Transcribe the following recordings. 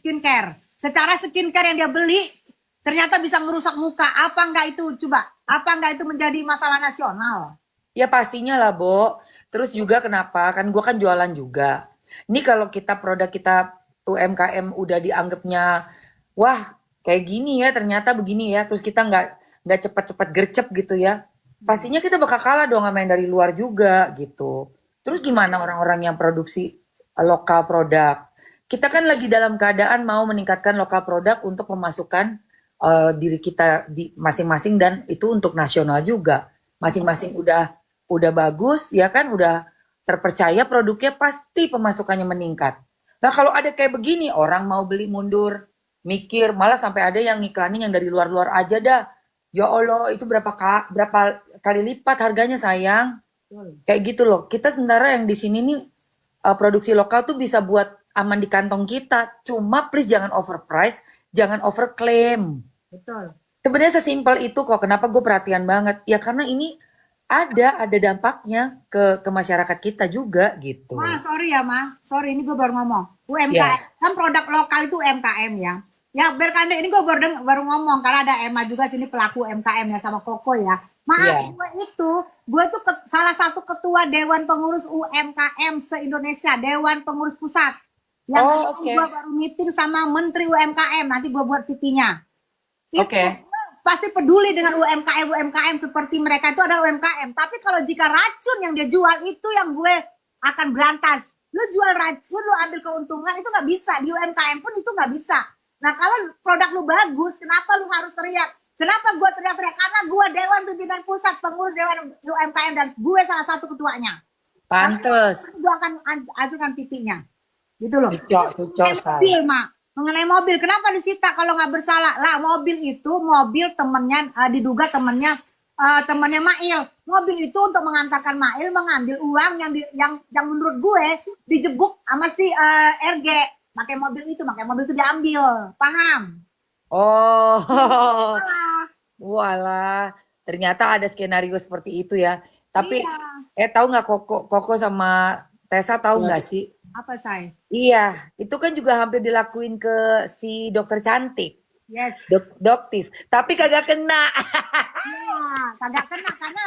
skincare. Secara skincare yang dia beli ternyata bisa ngerusak muka. Apa enggak itu coba? Apa enggak itu menjadi masalah nasional? Ya pastinya lah, Bo. Terus juga kenapa? Kan gua kan jualan juga. Ini kalau kita produk kita UMKM udah dianggapnya, wah kayak gini ya, ternyata begini ya. Terus kita nggak cepat-cepat gercep gitu ya. Pastinya kita bakal kalah dong sama yang dari luar juga gitu. Terus gimana orang-orang yang produksi lokal produk? Kita kan lagi dalam keadaan mau meningkatkan lokal produk untuk memasukkan diri kita di masing-masing dan itu untuk nasional juga. Masing-masing udah bagus ya kan, udah terpercaya produknya pasti pemasukannya meningkat. Nah kalau ada kayak begini orang mau beli mundur, mikir malah sampai ada yang ngiklanin yang dari luar-luar aja dah. Ya Allah itu berapa kali lipat harganya sayang. Kayak gitu loh. Kita sementara yang di sini nih produksi lokal tuh bisa buat aman di kantong kita. Cuma please jangan overprice, jangan overclaim. Betul. Sebenarnya sesimpel itu kok. Kenapa gue perhatian banget? Ya karena ini ada dampaknya ke masyarakat kita juga Ma, gitu. sorry ya, Ma. Sorry, ini gue baru ngomong. Ya, UMKM, kan produk lokal itu UMKM ya. Ya, berkande ini gue baru ngomong karena ada Emma juga sini pelaku UMKM ya sama Koko ya. Maaf, iya. gue tuh salah satu ketua Dewan Pengurus UMKM se-Indonesia, Dewan Pengurus Pusat. Yang Oh, kemarin oke. gue baru meeting sama Menteri UMKM, nanti gue buat PT-nya. Itu Oke. pasti peduli dengan UMKM seperti mereka itu adalah UMKM. Tapi kalau jika racun yang dia jual itu yang gue akan berantas. Lu jual racun, lu ambil keuntungan itu nggak bisa. Di UMKM pun itu nggak bisa. Nah kalau produk lu bagus, kenapa lu harus teriak? Kenapa gue teriak-teriak? Karena gue Dewan Pimpinan Pusat, pengurus Dewan UMKM dan gue salah satu ketuanya. Pantes. Gue akan ajukan titiknya gitu loh. Cocok, Terus cocok, mengenai say. mobil, Mak. Mengenai mobil, kenapa disita kalau nggak bersalah? Lah, mobil itu mobil temennya diduga temennya Mail. Mobil itu untuk mengantarkan Mail mengambil uang yang menurut gue dijebuk sama si RG. Pakai mobil itu diambil. Paham? Oh, Salah. walah. Ternyata ada skenario seperti itu ya. Tapi, Iya. tahu nggak Koko sama Tessa tahu Ya, nggak sih? Apa say? Iya, itu kan juga hampir dilakuin ke si dokter cantik, Yes. doktif. Tapi kagak kena. Ya, kagak kena karena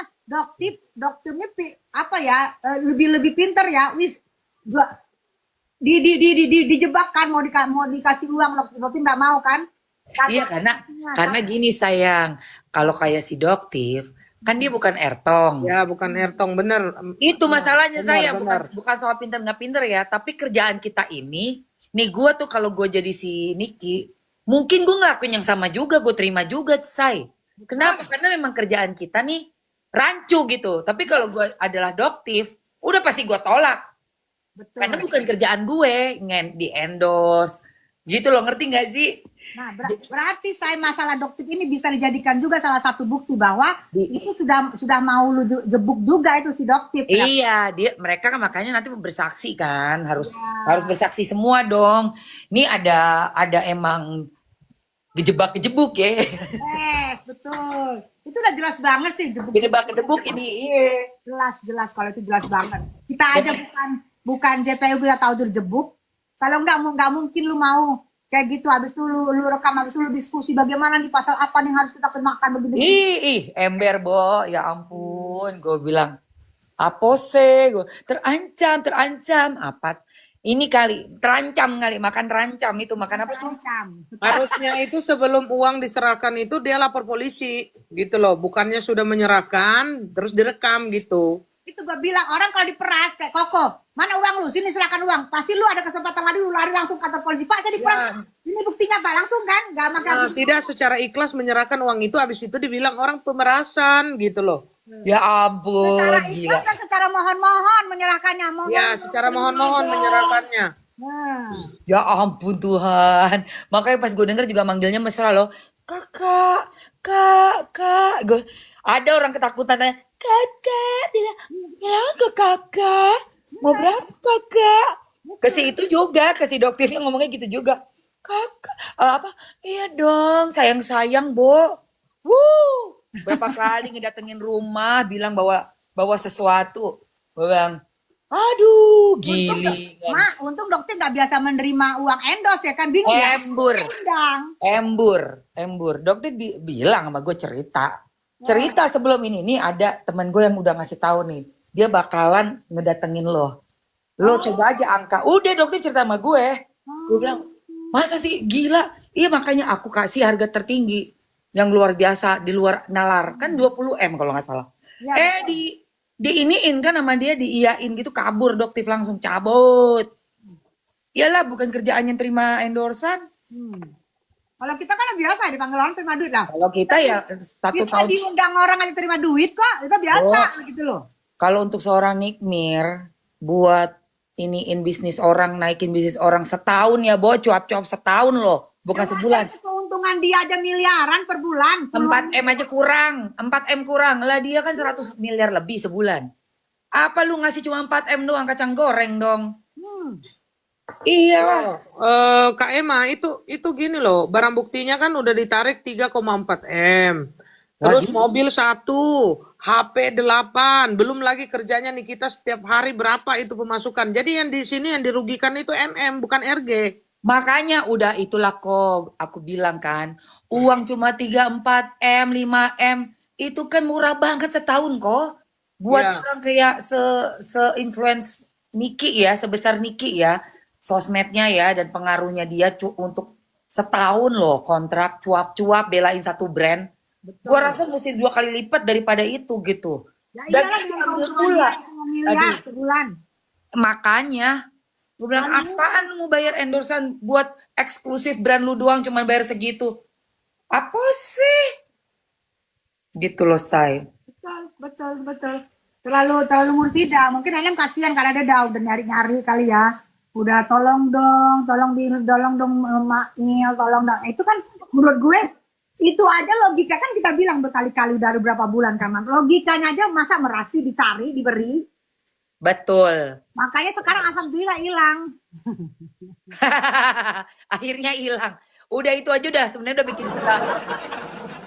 dokternya apa ya lebih lebih pinter ya. Wis gua dijebak kan mau dikasih uang dokter nggak mau kan? Iya, Kagak. karena gini sayang, kalau kayak si doktif, kan dia bukan ertong. ya bukan Ertong bener. Itu masalahnya Benar, saya bukan benar. bukan soal pinter nggak pinter ya, tapi kerjaan kita ini, nih gue tuh kalau gue jadi si Niki, mungkin gue ngelakuin yang sama juga, gue terima juga, say. Kenapa? Karena memang kerjaan kita nih rancu gitu. Tapi kalau gue adalah doktif, udah pasti gue tolak. Karena Betul. bukan kerjaan gue, di endorse, gitu loh, ngerti nggak sih? Nah, berarti saya masalah dokter ini bisa dijadikan juga salah satu bukti bahwa Di- itu sudah mau lu jebuk juga itu si dokter ya. Iya, mereka kan makanya nanti bersaksi kan, harus Ya. bersaksi semua dong. Ini ada emang gejebak-gejebuk ya. Yes, betul. Itu udah jelas banget sih jebuk. Gedebak-gedebuk ini. Iya. Jelas kalau itu jelas banget. Kita aja bukan JPU kita tahu itu jebuk. Kalau nggak mungkin lu mau kayak gitu habis itu lu rekam habis itu lu diskusi bagaimana di pasal apa nih harus kita kenakan begini. Ih, ember, Bo. Ya ampun, gue bilang, apa sih? Terancam. Apa? Ini kali, terancam kali, makan terancam itu. Makan apa tuh? Terancam. Harusnya itu sebelum uang diserahkan itu dia lapor polisi gitu loh. Bukannya sudah menyerahkan terus direkam gitu. Itu gue bilang orang kalau diperas kayak Koko, mana uang lu? Sini serahkan uang. Pasti lu ada kesempatan lari lu lari langsung ke kantor polisi. Pak, saya diperas. Ya, Ini buktinya Pak, langsung kan? Gak makan. tidak secara ikhlas menyerahkan uang itu habis itu dibilang orang pemerasan gitu loh. Ya ampun, Secara gila. ikhlas dan secara mohon-mohon menyerahkannya. Mohon. Ya, secara mohon-mohon menyerahkannya. Nah, Ya ampun Tuhan. Makanya pas gue denger juga manggilnya mesra loh. Kakak, kak. Ada orang ketakutan tanya, kakak. Bilang ke kakak. Mau berapa kakak? Ke si itu juga, ke si dokternya ngomongnya gitu juga. Kakak, apa? Iya dong, sayang-sayang, Bo. Berapa kali ngedatengin rumah, bilang bawa sesuatu. Gue bilang, Aduh, Untung, gilingan. Mak, untung dokter nggak biasa menerima uang endorse ya kan, bingung ya. Embur, Undang. embur. Dokter bilang sama gue cerita sebelum ini. Nih ada temen gue yang udah ngasih tahu nih, dia bakalan ngedatengin lo. Lo coba aja angka. Udah dokter cerita sama gue. Gue bilang, masa sih gila? Iya makanya aku kasih harga tertinggi yang luar biasa di luar nalar kan 20 M kalau nggak salah. Ya, Diiniin kan sama dia, diiyain gitu, kabur dokter langsung cabut. Iyalah bukan kerjaannya terima endorsan. hmm. Kalau kita kan biasa dipanggil orang terima duit lah. Kalau kita ya 1 Kita tahun. diundang orang aja terima duit kok, itu biasa gitu loh. Kalau untuk seorang Nikmir buat iniin bisnis orang, naikin bisnis orang setahun ya, Bo, cuap-cuap setahun loh, bukan sebulan. Keuntungan dia aja miliaran per bulan. 4M aja kurang, 4M kurang. Lah dia kan 100 miliar lebih sebulan. Apa lu ngasih cuma 4M doang, kacang goreng dong. Hmm. Iya lah. Kak Emma itu gini loh, barang buktinya kan udah ditarik 3,4 M. Terus mobil 1, HP 8, belum lagi kerjanya nih kita setiap hari berapa itu pemasukan. Jadi yang di sini yang dirugikan itu MM bukan RG. Makanya udah itulah kok aku bilang kan, uang cuma 3, 4M, 5M, itu kan murah banget setahun kok. Buat Iya. orang kayak se-influence Niki ya, sebesar Niki ya, sosmednya ya dan pengaruhnya dia untuk setahun loh kontrak cuap-cuap belain satu brand. Gua rasa mesti 2 kali lipat daripada itu gitu. Ya Dan iyalah ini dengan ambil keuntungan pula. dia 5 miliar Aduh, sebulan. makanya gue bilang apaan lu mau bayar endorsan buat eksklusif brand lu doang cuma bayar segitu. Apa sih? Gitu loh, Say. Betul. Terlalu mursida. Mungkin Ellen kasihan karena dia udah nyari-nyari kali ya. Udah tolong dong Mail, tolong dong. Itu kan menurut gue itu aja logika kan kita bilang berkali-kali dari berapa bulan kan. Logikanya aja masa merasi dicari, diberi. Betul. Makanya sekarang alhamdulillah hilang. Akhirnya hilang. Udah itu aja udah sebenarnya udah bikin kita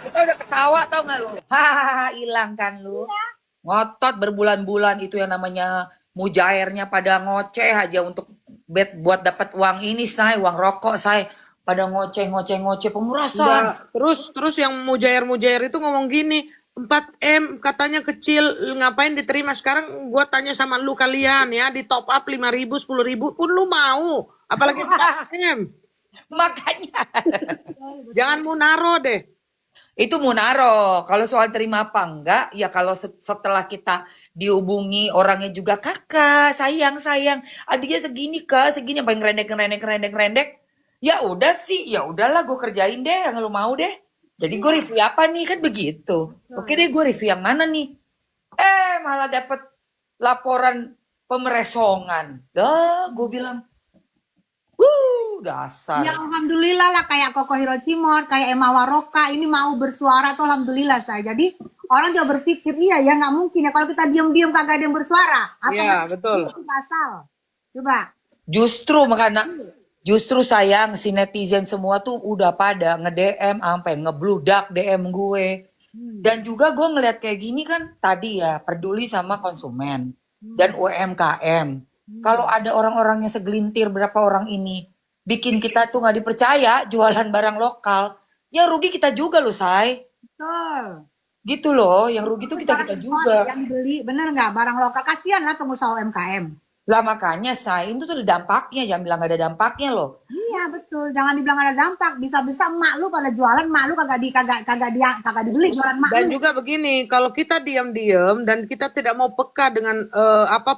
udah ketawa tau gak lu? Hahaha hilang kan lu. Ngotot berbulan-bulan itu yang namanya mujairnya pada ngoceh aja untuk buat dapat uang ini, Say, uang rokok, Say. Pada ngoceh pemerasan. Udah. Terus yang mujair-mujair itu ngomong gini, 4M katanya kecil, ngapain diterima? Sekarang gua tanya sama lu kalian ya, di top up 5.000, 10.000 pun lu mau. Apalagi 4M. Makanya Jangan mau naro deh. itu Munaro. Kalau soal terima apa enggak, ya kalau setelah kita dihubungi orangnya juga kakak, sayang, adiknya segini kak, segini apa yang ngerendek. Ya udah sih, ya udahlah gue kerjain deh yang lu mau deh. Jadi gue review apa nih kan begitu. Oke deh gue review yang mana nih? Malah dapet laporan pemeresongan. Dah gue bilang, dasar. Ya alhamdulillah lah kayak Koko Hiroshima, kayak Emma Waroka ini mau bersuara tuh alhamdulillah saya. Jadi orang juga berpikir iya ya nggak mungkin ya kalau kita diam-diam kagak ada yang bersuara. Iya, betul. Itu pasal. Coba. Justru sayang si netizen semua tuh udah pada nge-DM sampai ngebludak DM gue. Dan juga gue ngeliat kayak gini kan tadi ya peduli sama konsumen dan UMKM. Kalau ada orang-orangnya segelintir berapa orang ini bikin kita tuh nggak dipercaya jualan barang lokal, ya rugi kita juga loh, Say. Betul. Gitu loh, yang rugi tuh kita juga. Yang beli bener nggak barang lokal kasihan lah pengusaha UMKM. Lah makanya Say itu tuh ada dampaknya, jangan bilang gak ada dampaknya loh. Iya betul, jangan dibilang ada dampak. Bisa-bisa emak lu pada jualan, emak lu kagak dibeli jualan emak Dan lu. juga begini, kalau kita diam-diam dan kita tidak mau peka dengan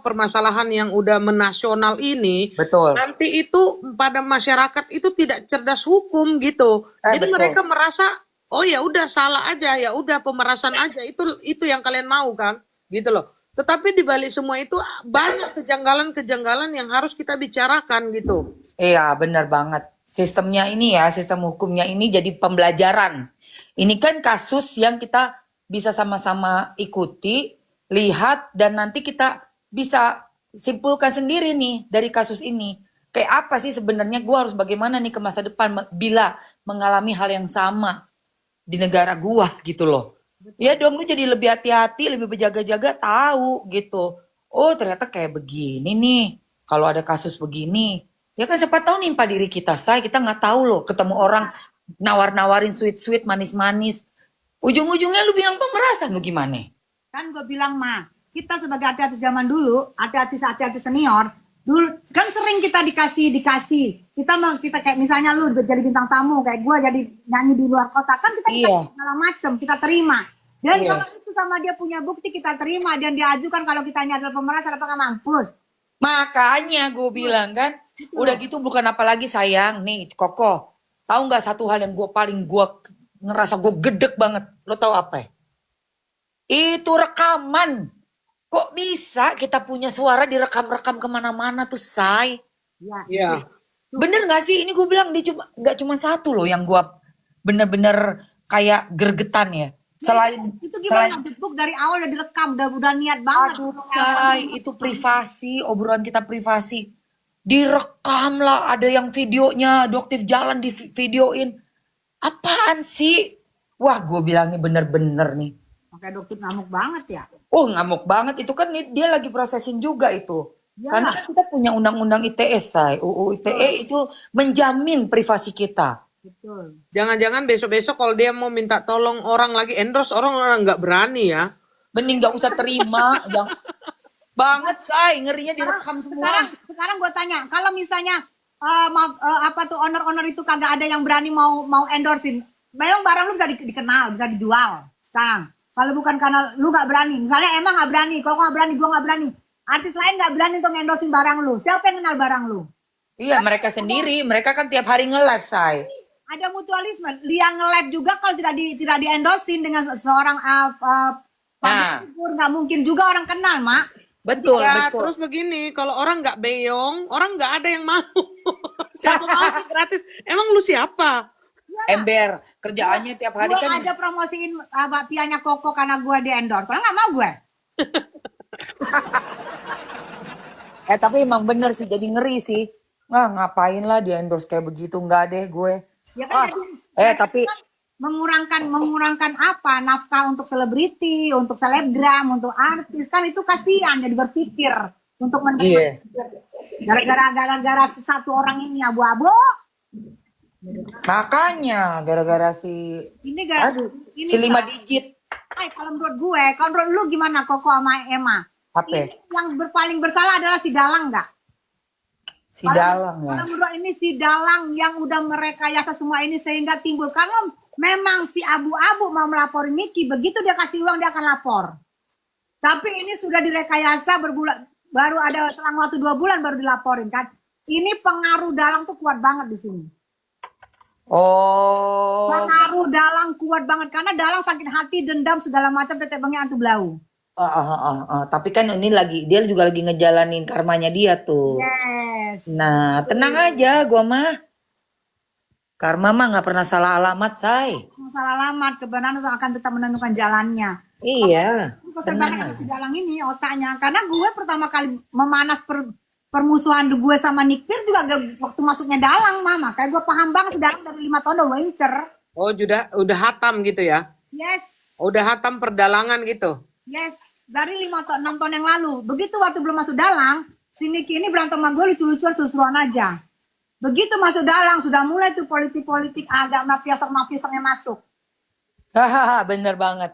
permasalahan yang udah menasional ini, Betul. nanti itu pada masyarakat itu tidak cerdas hukum gitu. Jadi betul. mereka merasa, oh ya udah salah aja, ya udah pemerasan aja, itu yang kalian mau kan, gitu loh. Tetapi di balik semua itu banyak kejanggalan-kejanggalan yang harus kita bicarakan gitu. Iya benar banget. Sistemnya ini ya, sistem hukumnya ini jadi pembelajaran. Ini kan kasus yang kita bisa sama-sama ikuti, lihat, dan nanti kita bisa simpulkan sendiri nih dari kasus ini. Kayak apa sih sebenarnya gue harus bagaimana nih ke masa depan bila mengalami hal yang sama di negara gua gitu loh. Ya dong lu jadi lebih hati-hati, lebih berjaga-jaga, tahu gitu. oh ternyata kayak begini nih. Kalau ada kasus begini, ya kan siapa tahu nimpa diri kita, say. Kita nggak tahu loh, ketemu orang nawar-nawarin sweet-sweet, manis-manis. Ujung-ujungnya lu bilang pemerasan, lu gimana? Kan gue bilang mah, kita sebagai artis zaman dulu, artis senior, dulu kan sering kita dikasih. Kita kayak misalnya lu jadi bintang tamu, kayak gue jadi nyanyi di luar kota, kan kita Iya. segala macem, kita terima. Dan Iya. kalau itu sama dia punya bukti, kita terima. Dan diajukan kalau kita ini adalah pemerasan, apakah mampus? Makanya gue bilang kan, udah gitu bukan apalagi sayang nih Koko. Tahu nggak satu hal yang gue ngerasa gue gedek banget. Lo tahu apa ya? Itu rekaman. Kok bisa kita punya suara direkam-rekam kemana-mana tuh, say? Ya. Iya. Bener gak sih? Ini gue bilang dia gak cuma satu loh yang gue bener-bener kayak gergetan ya. Selain Itu gimana? Book dari awal udah direkam, udah niat banget. aduh, say, itu privasi, obrolan kita privasi. Direkam lah, ada yang videonya, Doktif jalan di videoin. Apaan sih? Wah, gue bilang nih bener-bener nih. Makanya dokter ngamuk banget ya. Oh, ngamuk banget. Itu kan dia lagi processing juga itu. Ya. Karena kan kita punya undang-undang ITE, say. UU ITE itu menjamin privasi kita. Betul. Jangan-jangan besok-besok kalau dia mau minta tolong orang lagi endorse, orang nggak berani ya. Mending gak usah terima. Banget, say. Ngerinya direkam semua. Sekarang gue tanya, kalau misalnya apa tuh owner itu kagak ada yang berani mau endorsein, bayang barang lu bisa dikenal, bisa dijual. Sekarang, kalau bukan karena lu nggak berani, misalnya emang nggak berani, kok nggak berani, gue nggak berani, artis lain nggak berani untuk endorsein barang lu. Siapa yang kenal barang lu? Iya, mereka sendiri. Mereka kan tiap hari nge-live, say. Ada mutualisme. Dia nge-live juga kalau tidak di endorsein dengan seorang Nah. figur, nggak mungkin juga orang kenal, Mak. Betul, Ya, betul. terus begini, kalau orang nggak beyong, orang nggak ada yang mau. Siapa mau sih gratis? Emang lu siapa? Ember, kerjaannya tiap hari Gue kan. aja promosiin bakpianya Koko karena gue di endorse. Kalau nggak mau gue. Tapi emang bener sih, jadi ngeri sih. Wah, ngapain lah di endorse kayak begitu, nggak deh gue. Ya kan Tapi mengurangkan apa nafkah untuk selebriti, untuk selebgram, untuk artis, kan itu kasihan jadi berpikir untuk iya. gara-gara satu orang ini abu-abu. Makanya gara-gara si Ini si 5 digit. Kalau menurut lu gimana Koko sama Emma? Apa? Ini yang paling bersalah adalah si Dalang nggak? Si Dalang ya. Kalau menurut ini si Dalang yang udah merekayasa semua ini sehingga timbul. Kalau memang si abu-abu mau melaporin Niki, begitu dia kasih uang dia akan lapor. Tapi ini sudah direkayasa berbulan, baru ada selang waktu 2 bulan baru dilaporin kan. Ini pengaruh Dalang tuh kuat banget di sini. Oh. Pengaruh Dalang kuat banget karena Dalang sakit hati, dendam segala macam, tetek bengek antu belau. Tapi kan ini dia juga lagi ngejalanin karmanya dia tuh. Yes. Nah, tenang aja gua mah. Karma mah nggak pernah salah alamat, say. Masalah alamat, kebenaran itu akan tetap menentukan jalannya. Iya. Kesel banget sama si Dalang ini otaknya. Karena gue pertama kali memanas permusuhan gue sama Nick Fir juga waktu masuknya Dalang, Mama. Kayak gue paham banget si Dalang dari 5 tahun udah wincer. Oh, udah hatam gitu ya? Yes. Udah hatam perdalangan gitu? Yes. Dari 6 tahun yang lalu. Begitu waktu belum masuk Dalang, si Nicky ini berantem sama gue lucu-lucuan seru-seruan aja. Begitu masuk Dalang, sudah mulai tuh politik-politik agak mafia-mafia masuk. Hahaha, bener banget.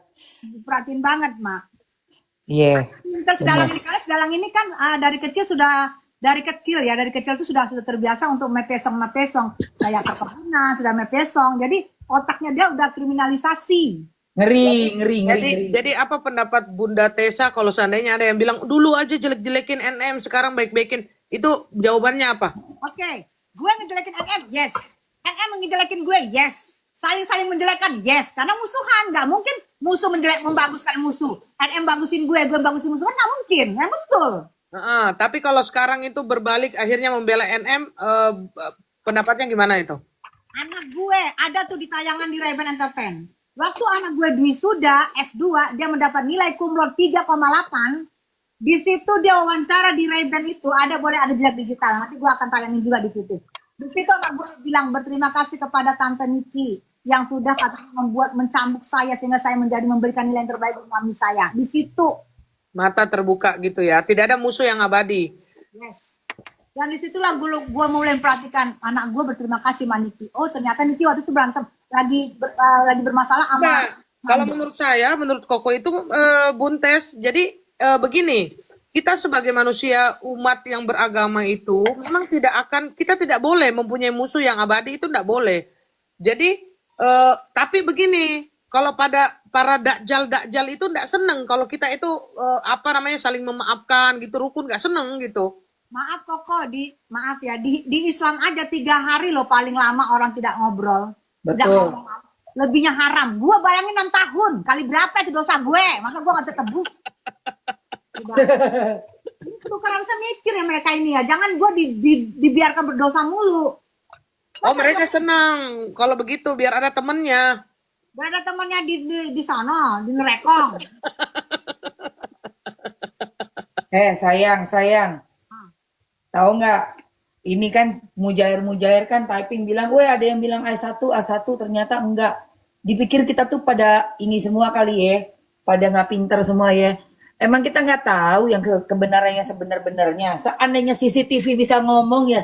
Perhatiin banget, Mak. Iya. Terus Dalang ini kan dari kecil tuh sudah terbiasa untuk mepesong kayak Pertamina sudah mepesong. Jadi otaknya dia udah kriminalisasi. Ngeri. Jadi apa pendapat Bunda Tessa kalau seandainya ada yang bilang dulu aja jelek-jelekin NM, sekarang baik-baikin, itu jawabannya apa? Oke, gue ngejelekin NM, yes. NM ngejelekin gue, yes. Saling menjelekkan, yes. Karena musuhan, nggak mungkin musuh membaguskan musuh. NM bagusin gue bagusin musuh, kan nggak mungkin, kan betul. Tapi kalau sekarang itu berbalik akhirnya membela NM, pendapatnya gimana itu? Anak gue ada tuh di tayangan di Ray-Ban Entertain. Waktu anak gue wisuda S2, dia mendapat nilai cum laude 3,8. Di situ dia wawancara di Ray-Ban itu ada jejak digital. Nanti gue akan tayangin juga di situ. Di situ anak gue bilang berterima kasih kepada Tante Niki yang sudah katanya mencambuk saya sehingga saya memberikan nilai yang terbaik untuk mami saya. Di situ Mata terbuka gitu ya. Tidak ada musuh yang abadi. Yes. Dan disitulah gue mulai memperhatikan anak gue berterima kasih sama Niki. Oh ternyata Niki waktu itu berantem lagi bermasalah sama Nah, kalau menurut saya, menurut Koko itu Buntes. Jadi begini, kita sebagai manusia umat yang beragama itu memang kita tidak boleh mempunyai musuh yang abadi, itu tidak boleh. Jadi tapi begini, kalau pada para dakjal itu tidak seneng kalau kita itu saling memaafkan gitu, rukun, nggak seneng gitu. maaf Koko maaf ya di Islam aja 3 hari loh paling lama orang tidak ngobrol. Tidak Betul. ngomong. Lebihnya haram. Gue bayangin 6 tahun. Kali berapa itu dosa gue? Maka gue gak bisa tebus. Itu kan harusnya mikir ya mereka ini ya. Jangan gue dibiarkan berdosa mulu. Oh, mereka senang kalau begitu biar ada temennya. Gak ada temannya di sana, di Nerekong. Sayang. Tahu nggak? Ini kan mujair kan typing bilang, weh ada yang bilang A1, ternyata enggak. Dipikir kita tuh pada ini semua kali ya, pada nggak pinter semua ya. Emang kita nggak tahu yang kebenarannya sebenar-benarnya. Seandainya CCTV bisa ngomong ya,